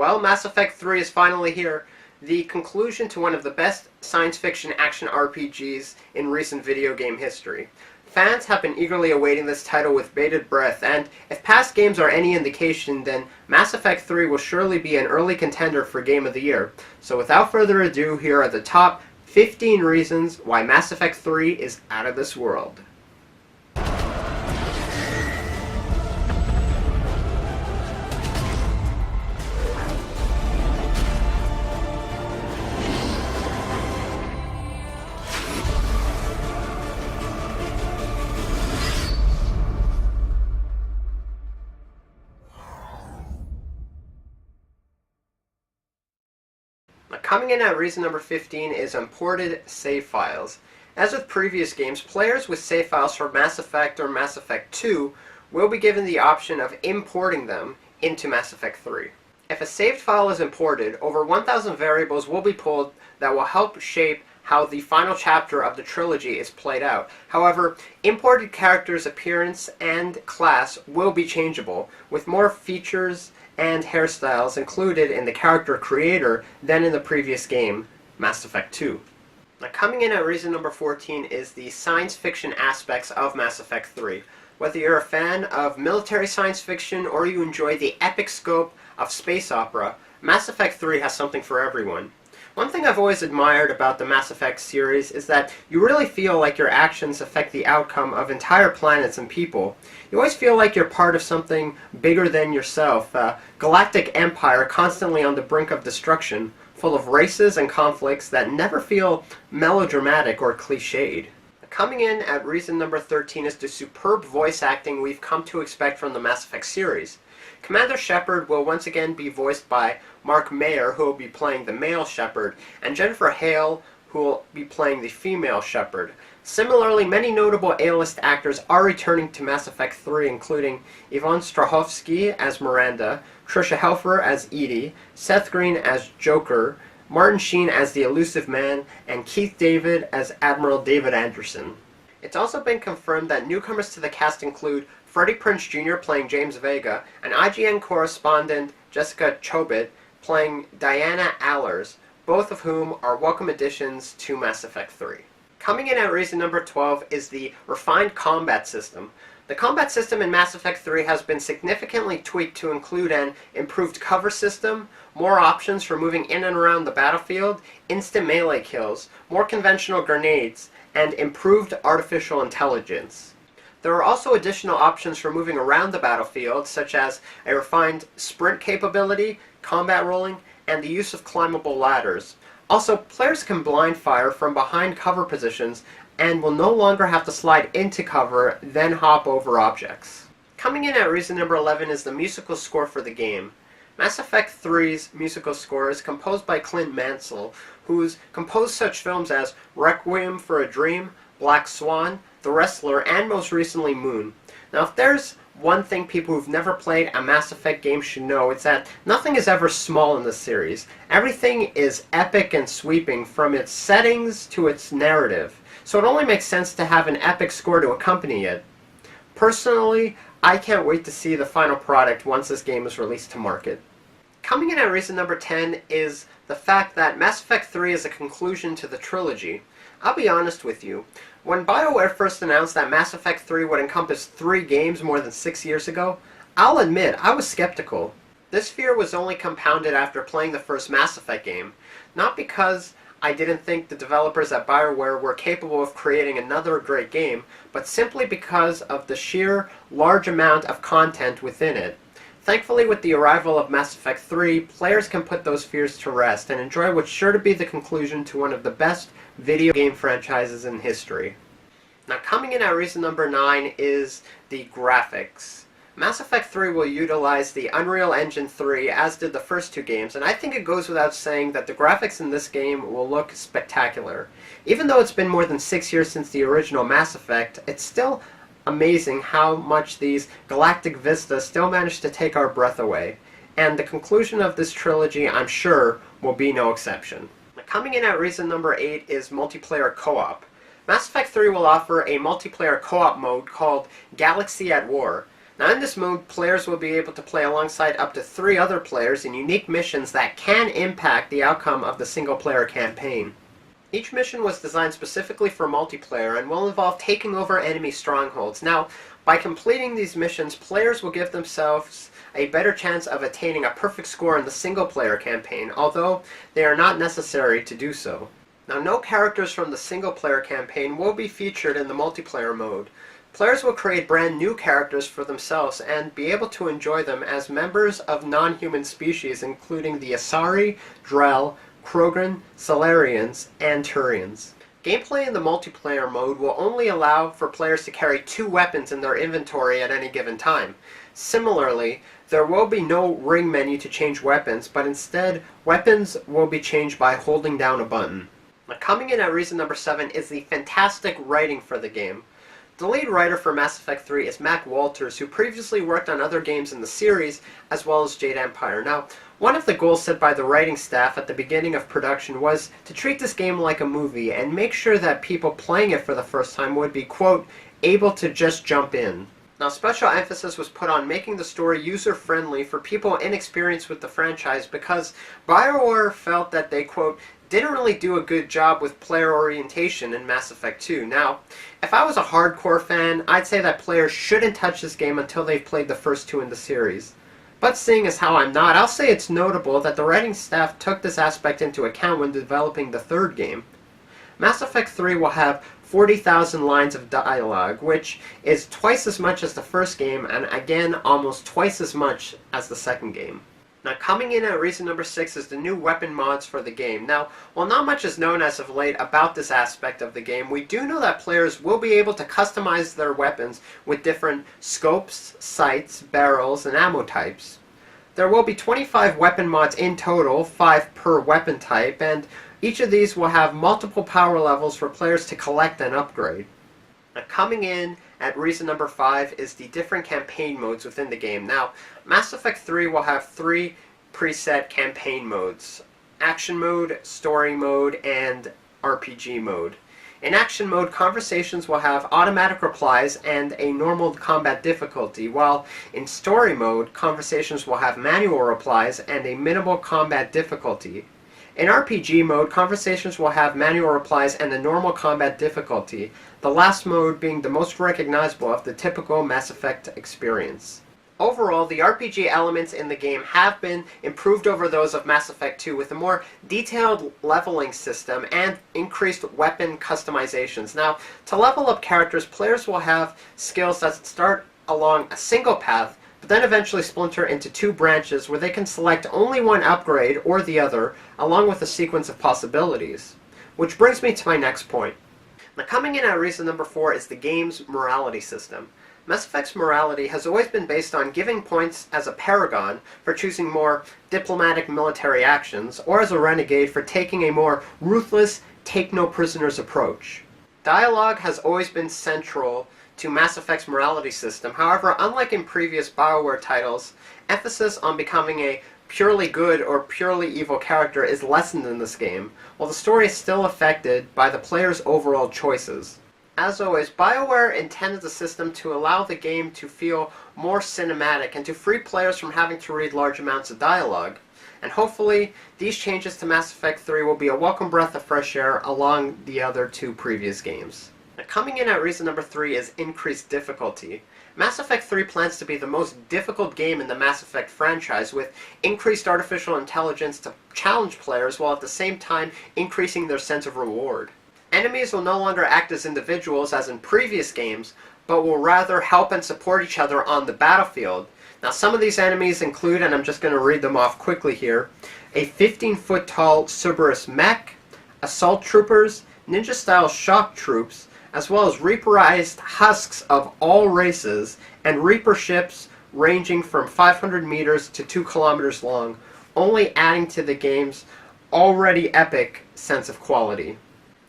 Well, Mass Effect 3 is finally here, the conclusion to one of the best science fiction action RPGs in recent video game history. Fans have been eagerly awaiting this title with bated breath, and if past games are any indication, then Mass Effect 3 will surely be an early contender for Game of the Year. So without further ado, here are the top 15 reasons why Mass Effect 3 is out of this world. Coming in at reason number 15 is imported save files. As with previous games, players with save files for Mass Effect or Mass Effect 2 will be given the option of importing them into Mass Effect 3. If a saved file is imported, over 1,000 variables will be pulled that will help shape how the final chapter of the trilogy is played out. However, imported characters' appearance and class will be changeable, with more features and hairstyles included in the character creator than in the previous game, Mass Effect 2. Now, coming in at reason number 14 is the science fiction aspects of Mass Effect 3. Whether you're a fan of military science fiction or you enjoy the epic scope of space opera, Mass Effect 3 has something for everyone. One thing I've always admired about the Mass Effect series is that you really feel like your actions affect the outcome of entire planets and people. You always feel like you're part of something bigger than yourself, a galactic empire constantly on the brink of destruction, full of races and conflicts that never feel melodramatic or cliched. Coming in at reason number 13 is the superb voice acting we've come to expect from the Mass Effect series. Commander Shepard will once again be voiced by Mark Mayer, who will be playing the male Shepard, and Jennifer Hale, who will be playing the female Shepard. Similarly, many notable A-list actors are returning to Mass Effect 3, including Yvonne Strahovski as Miranda, Tricia Helfer as Edie, Seth Green as Joker, Martin Sheen as the Elusive Man, and Keith David as Admiral David Anderson. It's also been confirmed that newcomers to the cast include Freddie Prinze Jr. playing James Vega, and IGN correspondent Jessica Chobot playing Diana Allers, both of whom are welcome additions to Mass Effect 3. Coming in at reason number 12 is the refined combat system. The combat system in Mass Effect 3 has been significantly tweaked to include an improved cover system, more options for moving in and around the battlefield, instant melee kills, more conventional grenades, and improved artificial intelligence. There are also additional options for moving around the battlefield, such as a refined sprint capability, combat rolling, and the use of climbable ladders. Also, players can blind fire from behind cover positions and will no longer have to slide into cover, then hop over objects. Coming in at reason number 11 is the musical score for the game. Mass Effect 3's musical score is composed by Clint Mansell, who's composed such films as Requiem for a Dream, Black Swan, The Wrestler, and most recently Moon. Now, if there's one thing people who've never played a Mass Effect game should know, it's that nothing is ever small in this series. Everything is epic and sweeping, from its settings to its narrative. So it only makes sense to have an epic score to accompany it. Personally, I can't wait to see the final product once this game is released to market. Coming in at reason number 10 is the fact that Mass Effect 3 is a conclusion to the trilogy. I'll be honest with you. When BioWare first announced that Mass Effect 3 would encompass 3 games more than 6 years ago, I'll admit I was skeptical. This fear was only compounded after playing the first Mass Effect game, not because I didn't think the developers at BioWare were capable of creating another great game, but simply because of the sheer large amount of content within it. Thankfully, with the arrival of Mass Effect 3, players can put those fears to rest and enjoy what's sure to be the conclusion to one of the best video game franchises in history. Now, coming in at reason number 9 is the graphics. Mass Effect 3 will utilize the Unreal Engine 3, as did the first 2 games, and I think it goes without saying that the graphics in this game will look spectacular. Even though it's been more than 6 years since the original Mass Effect, it's still amazing how much these galactic vistas still manage to take our breath away. And the conclusion of this trilogy, I'm sure, will be no exception. Coming in at reason number 8 is multiplayer co-op. Mass Effect 3 will offer a multiplayer co-op mode called Galaxy at War. Now in this mode, players will be able to play alongside up to 3 other players in unique missions that can impact the outcome of the single-player campaign. Each mission was designed specifically for multiplayer and will involve taking over enemy strongholds. Now, by completing these missions, players will give themselves a better chance of attaining a perfect score in the single-player campaign, although they are not necessary to do so. Now, no characters from the single-player campaign will be featured in the multiplayer mode. Players will create brand new characters for themselves and be able to enjoy them as members of non-human species, including the Asari, Drell, Krogan, Salarians, and Turians. Gameplay in the multiplayer mode will only allow for players to carry 2 weapons in their inventory at any given time. Similarly, there will be no ring menu to change weapons, but instead, weapons will be changed by holding down a button. Now, coming in at reason number 7 is the fantastic writing for the game. The lead writer for Mass Effect 3 is Mac Walters, who previously worked on other games in the series, as well as Jade Empire. Now, one of the goals set by the writing staff at the beginning of production was to treat this game like a movie and make sure that people playing it for the first time would be, quote, able to just jump in. Now, special emphasis was put on making the story user-friendly for people inexperienced with the franchise because BioWare felt that they, quote, didn't really do a good job with player orientation in Mass Effect 2. Now, if I was a hardcore fan, I'd say that players shouldn't touch this game until they've played the first 2 in the series. But seeing as how I'm not, I'll say it's notable that the writing staff took this aspect into account when developing the 3rd game. Mass Effect 3 will have 40,000 lines of dialogue, which is twice as much as the first game, and again, almost twice as much as the second game. Now, coming in at reason number 6 is the new weapon mods for the game. Now, while not much is known as of late about this aspect of the game, we do know that players will be able to customize their weapons with different scopes, sights, barrels, and ammo types. There will be 25 weapon mods in total, 5 per weapon type, and each of these will have multiple power levels for players to collect and upgrade. Now, coming in at reason number 5 is the different campaign modes within the game. Now, Mass Effect 3 will have 3 preset campaign modes: Action Mode, Story Mode, and RPG Mode. In Action Mode, conversations will have automatic replies and a normal combat difficulty, while in Story Mode, conversations will have manual replies and a minimal combat difficulty. In RPG mode, conversations will have manual replies and a normal combat difficulty, the last mode being the most recognizable of the typical Mass Effect experience. Overall, the RPG elements in the game have been improved over those of Mass Effect 2 with a more detailed leveling system and increased weapon customizations. Now, to level up characters, players will have skills that start along a single path, but then eventually splinter into 2 branches where they can select only one upgrade or the other, along with a sequence of possibilities. Which brings me to my next point. Now, coming in at reason number 4 is the game's morality system. Mass Effect's morality has always been based on giving points as a paragon for choosing more diplomatic military actions, or as a renegade for taking a more ruthless, take-no-prisoners approach. Dialogue has always been central to Mass Effect's morality system. However, unlike in previous BioWare titles, emphasis on becoming a purely good or purely evil character is lessened in this game, while the story is still affected by the player's overall choices. As always, BioWare intended the system to allow the game to feel more cinematic and to free players from having to read large amounts of dialogue. And hopefully, these changes to Mass Effect 3 will be a welcome breath of fresh air along the other 2 previous games. Now, coming in at reason number 3 is increased difficulty. Mass Effect 3 plans to be the most difficult game in the Mass Effect franchise, with increased artificial intelligence to challenge players while at the same time increasing their sense of reward. Enemies will no longer act as individuals as in previous games, but will rather help and support each other on the battlefield. Now, some of these enemies include, and I'm just going to read them off quickly here, a 15-foot tall Cerberus mech, assault troopers, ninja-style shock troops, as well as Reaperized husks of all races, and Reaper ships ranging from 500 meters to 2 kilometers long, only adding to the game's already epic sense of quality.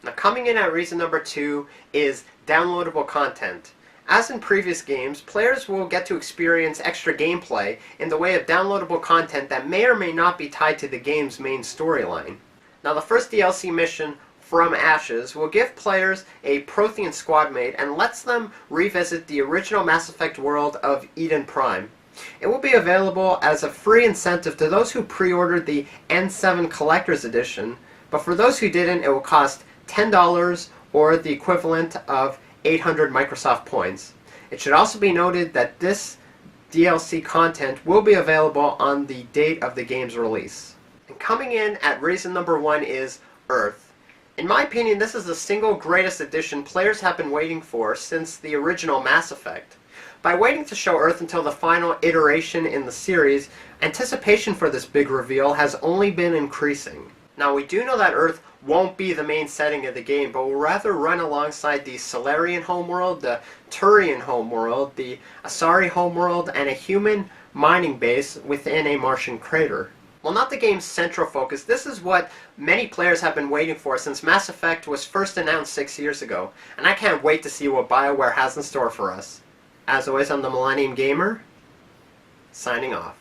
Now, coming in at reason number 2 is downloadable content. As in previous games, players will get to experience extra gameplay in the way of downloadable content that may or may not be tied to the game's main storyline. Now, the first DLC mission from Ashes will give players a Prothean squad mate and lets them revisit the original Mass Effect world of Eden Prime. It will be available as a free incentive to those who pre-ordered the N7 Collector's Edition, but for those who didn't, it will cost $10 or the equivalent of 800 Microsoft points. It should also be noted that this DLC content will be available on the date of the game's release. And coming in at reason number 1 is Earth. In my opinion, this is the single greatest addition players have been waiting for since the original Mass Effect. By waiting to show Earth until the final iteration in the series, anticipation for this big reveal has only been increasing. Now, we do know that Earth won't be the main setting of the game, but will rather run alongside the Solarian homeworld, the Turian homeworld, the Asari homeworld, and a human mining base within a Martian crater. While not the game's central focus, this is what many players have been waiting for since Mass Effect was first announced 6 years ago, and I can't wait to see what BioWare has in store for us. As always, I'm the Millennium Gamer, signing off.